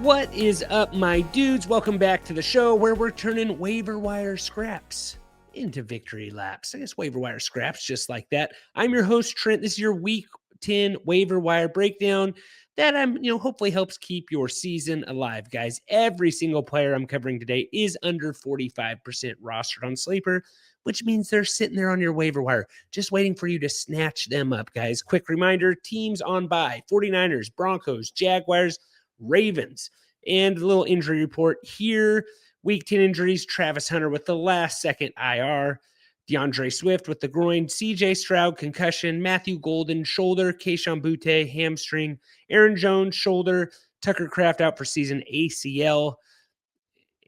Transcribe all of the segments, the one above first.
What is up, my dudes? Welcome back to the show where we're turning waiver wire scraps into victory laps. I guess waiver wire scraps, just like that. I'm your host, Trent. This is your Week 10 waiver wire breakdown that hopefully helps keep your season alive, guys. Every single player I'm covering today is under 45% rostered on Sleeper, which means they're sitting there on your waiver wire, just waiting for you to snatch them up, guys. Quick reminder, teams on bye: 49ers, Broncos, Jaguars, Ravens. And a little injury report here. Week 10 injuries: Travis Hunter with the last-second IR, DeAndre Swift with the groin, CJ Stroud concussion, Matthew Golden shoulder, Kayshon Boutte hamstring, Aaron Jones shoulder, Tucker Kraft out for season ACL,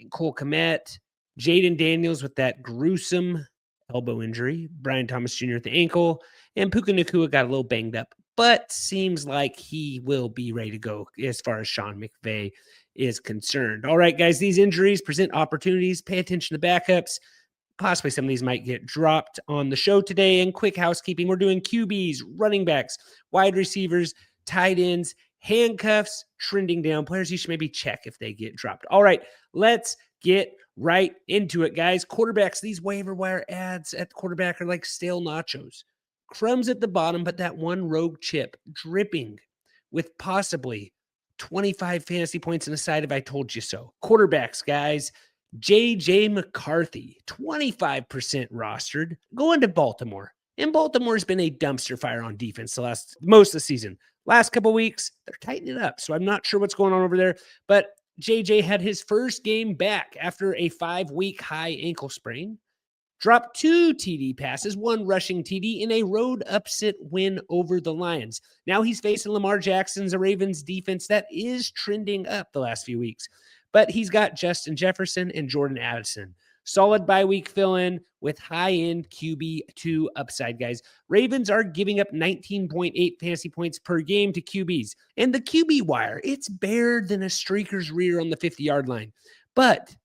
Cole Kmet, Jaden Daniels with that gruesome elbow injury, Brian Thomas Jr. with the ankle, and Puka Nacua got a little banged up, but seems like he will be ready to go as far as Sean McVay is concerned. All right, guys, these injuries present opportunities. Pay attention to backups. Possibly some of these might get dropped on the show today. And quick housekeeping, we're doing QBs, running backs, wide receivers, tight ends, handcuffs, trending down players. You should maybe check if they get dropped. All right, let's get right into it, guys. Quarterbacks, these waiver wire ads at the quarterback are like stale nachos. Crumbs at the bottom, but that one rogue chip dripping with possibly 25 fantasy points in the side if I told you so. Quarterbacks, guys. J.J. McCarthy, 25% rostered, going to Baltimore. And Baltimore's been a dumpster fire on defense most of the season. Last couple weeks, they're tightening it up, so I'm not sure what's going on over there. But J.J. had his first game back after a 5-week high ankle sprain. Dropped 2 TD passes, 1 rushing TD in a road upset win over the Lions. Now he's facing Lamar Jackson's Ravens defense that is trending up the last few weeks. But he's got Justin Jefferson and Jordan Addison. Solid bye week fill-in with high-end QB2 upside, guys. Ravens are giving up 19.8 fantasy points per game to QBs. And the QB wire, it's barer than a streaker's rear on the 50-yard line. But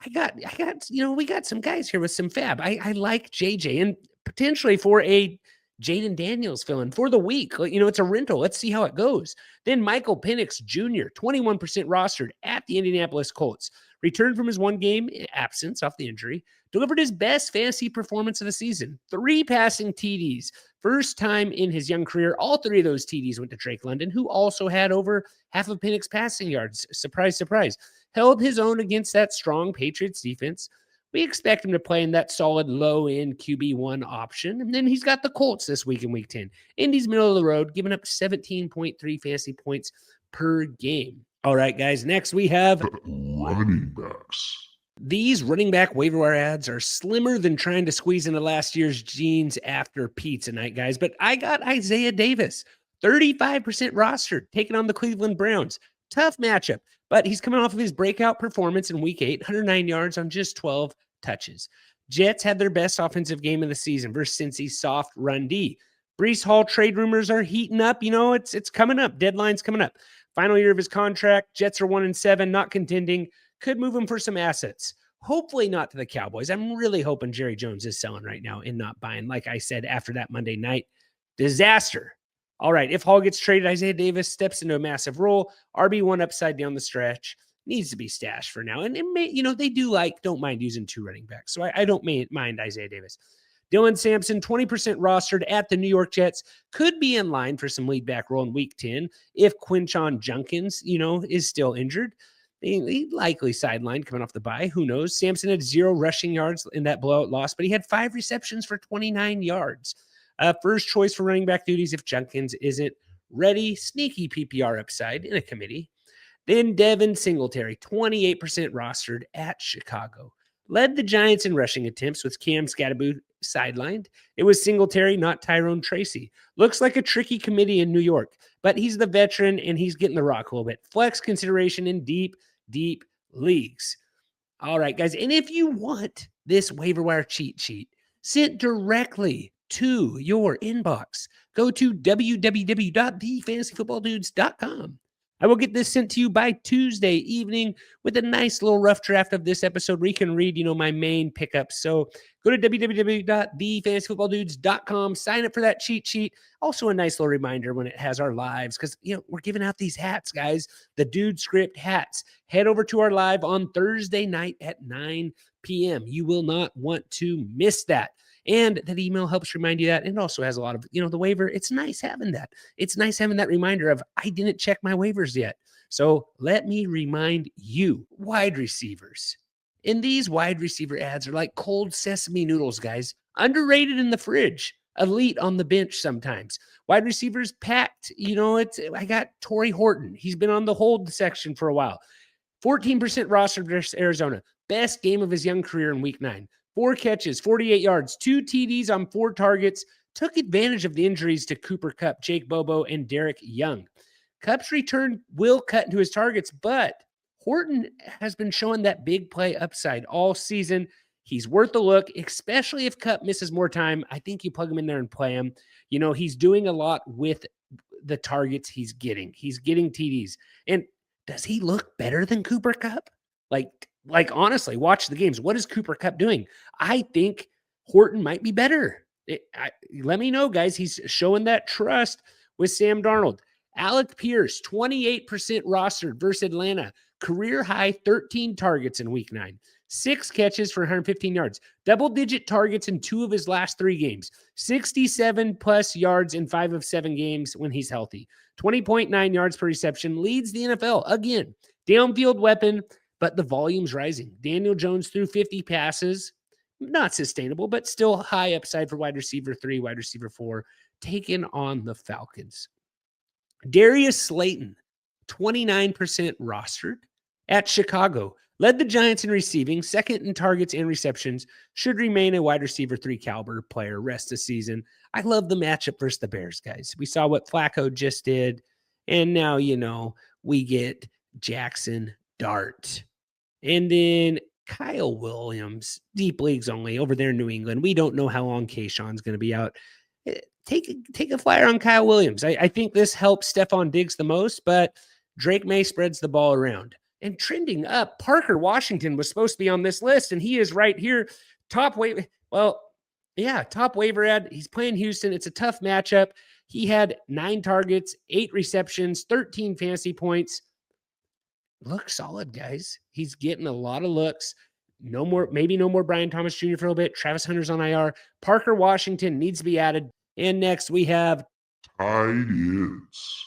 we got some guys here with some fab. I like JJ, and potentially for a Jaden Daniels fill-in for the week. It's a rental. Let's see how it goes. Then Michael Penix Jr., 21% rostered at the Indianapolis Colts. Returned from his 1-game absence off the injury. Delivered his best fantasy performance of the season. 3 passing TDs. First time in his young career. All 3 of those TDs went to Drake London, who also had over half of Penix passing yards. Surprise, surprise. Held his own against that strong Patriots defense. We expect him to play in that solid low-end QB1 option. And then he's got the Colts this week in Week 10. Indy's middle of the road, giving up 17.3 fantasy points per game. All right, guys, next we have running backs. These running back waiver wire ads are slimmer than trying to squeeze into last year's jeans after pizza night, guys. But I got Isaiah Davis, 35% rostered, taking on the Cleveland Browns. Tough matchup, but he's coming off of his breakout performance in Week 8, 109 yards on just 12 touches. Jets had their best offensive game of the season versus Cincy's soft run D. Breece Hall trade rumors are heating up. It's coming up. Deadline's coming up. Final year of his contract. Jets are 1-7, not contending. Could move him for some assets. Hopefully not to the Cowboys. I'm really hoping Jerry Jones is selling right now and not buying, like I said, after that Monday night disaster. All right, if Hall gets traded, Isaiah Davis steps into a massive role. RB1 upside down the stretch. Needs to be stashed for now. And it may, they don't mind using 2 running backs. So I don't mind Isaiah Davis. Dylan Sampson, 20% rostered at the New York Jets, could be in line for some lead back role in Week 10 if Quinshon Judkins, is still injured. He likely sidelined coming off the bye. Who knows? Sampson had 0 rushing yards in that blowout loss, but he had 5 receptions for 29 yards. First choice for running back duties if Judkins isn't ready. Sneaky PPR upside in a committee. Then Devin Singletary, 28% rostered at Chicago. Led the Giants in rushing attempts with Cam Scatterbo sidelined. It was Singletary, not Tyrone Tracy. Looks like a tricky committee in New York, but he's the veteran and he's getting the rock a little bit. Flex consideration in deep leagues. All right, guys. And if you want this waiver wire cheat sheet sent directly to your inbox, go to www.thefantasyfootballdudes.com. I will get this sent to you by Tuesday evening with a nice little rough draft of this episode where you can read, my main pickups. So go to www.thefantasyfootballdudes.com, sign up for that cheat sheet. Also a nice little reminder when it has our lives because, we're giving out these hats, guys, the Dude Script hats. Head over to our live on Thursday night at 9 p.m. You will not want to miss that. And that email helps remind you that. And it also has a lot of, the waiver. It's nice having that. It's nice having that reminder of I didn't check my waivers yet. So let me remind you, wide receivers. And these wide receiver ads are like cold sesame noodles, guys. Underrated in the fridge, elite on the bench sometimes. Wide receivers packed. I got Tory Horton. He's been on the hold section for a while. 14% roster versus Arizona. Best game of his young career in week 9. 4 catches, 48 yards, 2 TDs on 4 targets. Took advantage of the injuries to Cooper Kupp, Jake Bobo, and Derek Young. Kupp's return will cut into his targets, but Horton has been showing that big play upside all season. He's worth a look, especially if Kupp misses more time. I think you plug him in there and play him. He's doing a lot with the targets he's getting. He's getting TDs. And does he look better than Cooper Kupp? Like honestly, watch the games. What is Cooper Kupp doing? I think Horton might be better. Let me know, guys. He's showing that trust with Sam Darnold. Alec Pierce, 28% rostered versus Atlanta. Career high 13 targets in week 9. 6 catches for 115 yards. Double-digit targets in 2 of his last 3 games. 67-plus yards in 5 of 7 games when he's healthy. 20.9 yards per reception. Leads the NFL. Again, downfield weapon, but the volume's rising. Daniel Jones threw 50 passes. Not sustainable, but still high upside for wide receiver 3, wide receiver 4, taking on the Falcons. Darius Slayton, 29% rostered at Chicago. Led the Giants in receiving, second in targets and receptions. Should remain a wide receiver 3 caliber player rest of season. I love the matchup versus the Bears, guys. We saw what Flacco just did, and now, we get Jackson Dart. And then Kyle Williams, deep leagues only, over there in New England. We don't know how long Kayshawn's going to be out. Take a flyer on Kyle Williams. I think this helps Stephon Diggs the most, but Drake May spreads the ball around. And trending up, Parker Washington was supposed to be on this list, and he is right here. Top waiver ad. He's playing Houston. It's a tough matchup. He had 9 targets, 8 receptions, 13 fantasy points. Look solid, guys. He's getting a lot of looks. Maybe no more Brian Thomas Jr. for a little bit. Travis Hunter's on IR. Parker Washington needs to be added. And next we have tight ends.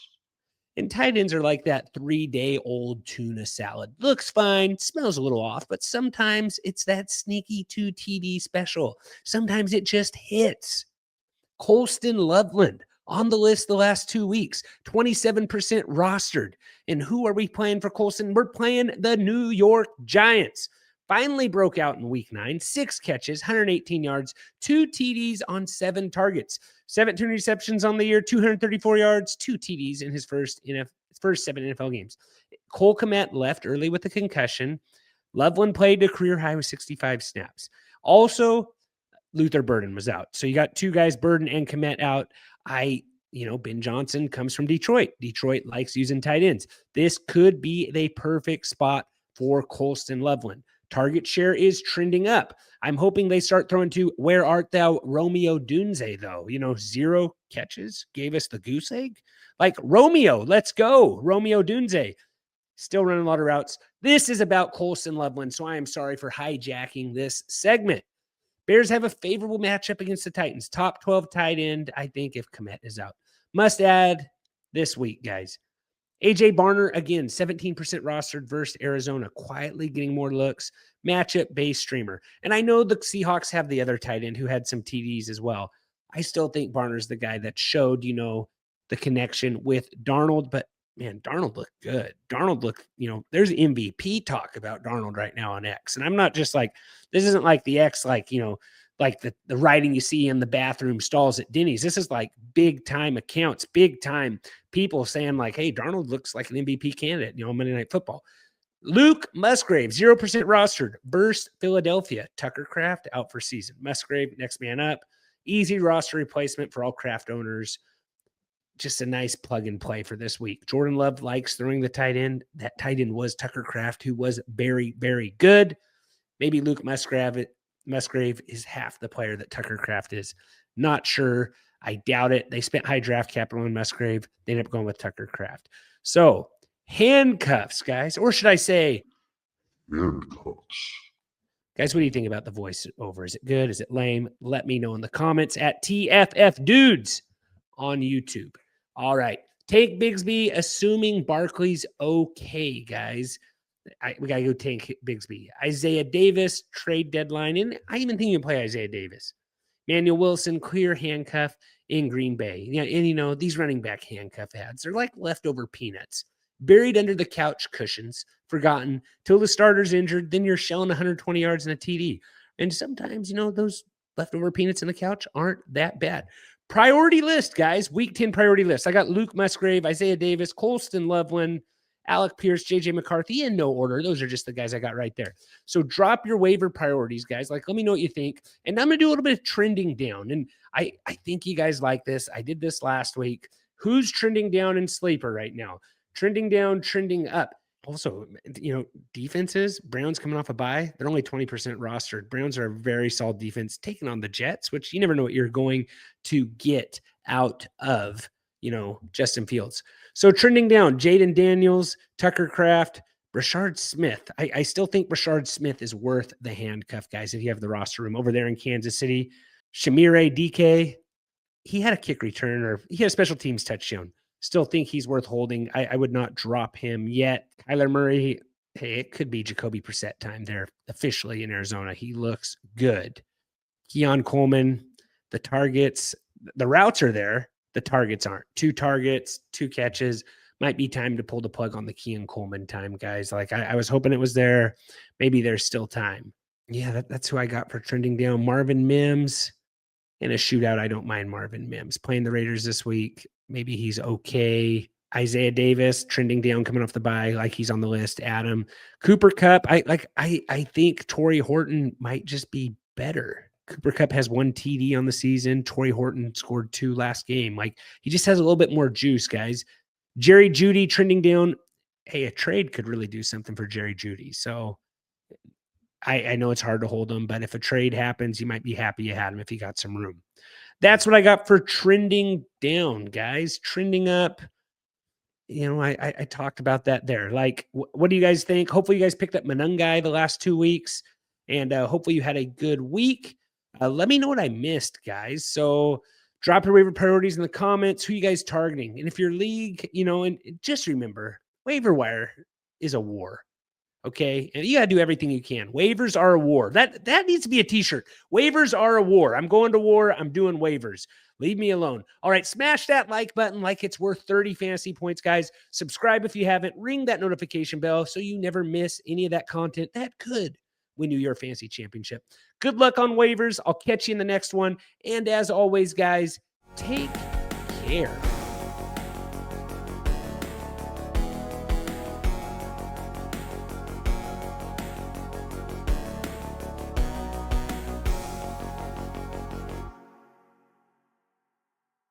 And tight ends are like that 3-day-old tuna salad. Looks fine, smells a little off, but sometimes it's that sneaky 2 TD special. Sometimes it just hits. Colston Loveland on the list the last 2 weeks, 27% rostered. And who are we playing for Colston? We're playing the New York Giants. Finally broke out in week 9, 6 catches, 118 yards, 2 TDs on 7 targets, 17 receptions on the year, 234 yards, 2 TDs in his first 7 NFL games. Cole Kmet left early with a concussion. Loveland played a career high with 65 snaps. Also, Luther Burden was out. So you got 2 guys, Burden and Kmet, out. Ben Johnson comes from Detroit. Detroit likes using tight ends. This could be the perfect spot for Colston Loveland. Target share is trending up. I'm hoping they start throwing to Where Art Thou Romeo Dunze, though. 0 catches, gave us the goose egg. Like Romeo, let's go. Romeo Dunze. Still running a lot of routes. This is about Colston Loveland, so I am sorry for hijacking this segment. Bears have a favorable matchup against the Titans. Top 12 tight end, I think, if Kmet is out. Must add this week, guys. A.J. Barner, again, 17% rostered versus Arizona, quietly getting more looks. Matchup-based streamer. And I know the Seahawks have the other tight end who had some TDs as well. I still think Barner's the guy that showed, the connection with Darnold. But, man, Darnold looked good. Darnold looked, there's MVP talk about Darnold right now on X. And I'm not just like, this isn't like the X, like the writing you see in the bathroom stalls at Denny's. This is like big time accounts, big time people saying like, hey, Darnold looks like an MVP candidate, Monday Night Football. Luke Musgrave, 0% rostered, burst Philadelphia. Tucker Kraft out for season. Musgrave, next man up. Easy roster replacement for all Kraft owners. just a nice plug and play for this week. Jordan Love likes throwing the tight end. That tight end was Tucker Kraft, who was very, very good. Maybe Luke Musgrave is half the player that Tucker Kraft is. Not sure. I doubt it. They spent high draft capital on Musgrave. They ended up going with Tucker Kraft. So handcuffs, guys, or should I say Handcuffs. Guys, what do you think about the voiceover? Is it good? Is it lame? Let me know in the comments at TFF Dudes on YouTube. All right. Take Bigsby, assuming Barkley's okay, guys. We got to go take Bigsby. Isaiah Davis, trade deadline. And I even think you can play Isaiah Davis. Manuel Wilson, clear handcuff in Green Bay. Yeah, and these running back handcuff ads, they're like leftover peanuts. Buried under the couch cushions, forgotten till the starter's injured. Then you're shelling 120 yards in a TD. And sometimes, those leftover peanuts in the couch aren't that bad. Priority list, guys. Week 10 priority list. I got Luke Musgrave, Isaiah Davis, Colston Loveland, Alec Pierce, JJ McCarthy in no order. Those are just the guys I got right there. So drop your waiver priorities, guys. Let me know what you think. And I'm going to do a little bit of trending down. And I think you guys like this. I did this last week. Who's trending down in sleeper right now? Trending down, trending up. Also, defenses, Browns coming off a bye. They're only 20% rostered. Browns are a very solid defense, taking on the Jets, which you never know what you're going to get out of, Justin Fields. So trending down, Jaden Daniels, Tucker Kraft, Brashard Smith. I still think Brashard Smith is worth the handcuff, guys, if you have the roster room over there in Kansas City. Shamire DK, he had a kick return or he had a special teams touchdown. Still think he's worth holding. I would not drop him yet. Kyler Murray, hey, it could be Jacoby Brissett time there officially in Arizona. He looks good. Keon Coleman, the targets, the routes are there. The targets aren't. 2 targets, 2 catches. Might be time to pull the plug on the Keon Coleman time, guys. I was hoping it was there. Maybe there's still time. Yeah, that's who I got for trending down. Marvin Mims. In a shootout, I don't mind Marvin Mims. Playing the Raiders this week. Maybe he's okay. Isaiah Davis trending down, coming off the bye, like he's on the list. Adam Cooper Kupp. I think Tory Horton might just be better. Cooper Kupp has 1 TD on the season. Tory Horton scored 2 last game. He just has a little bit more juice, guys. Jerry Jeudy trending down. Hey, a trade could really do something for Jerry Jeudy. So I know it's hard to hold him, but if a trade happens, you might be happy you had him if you got some room. That's what I got for trending down, guys. Trending up, I talked about that there. What do you guys think? Hopefully you guys picked up Manungai the last 2 weeks, and hopefully you had a good week. Let me know what I missed, guys. So drop your waiver priorities in the comments. Who you guys targeting? And if your league, and just remember, waiver wire is a war. Okay. And you got to do everything you can. Waivers are a war. That needs to be a t-shirt. Waivers are a war. I'm going to war. I'm doing waivers. Leave me alone. All right. Smash that like button like it's worth 30 fantasy points, guys. Subscribe if you haven't. Ring that notification bell so you never miss any of that content that could win you your fantasy championship. Good luck on waivers. I'll catch you in the next one. And as always, guys, take care.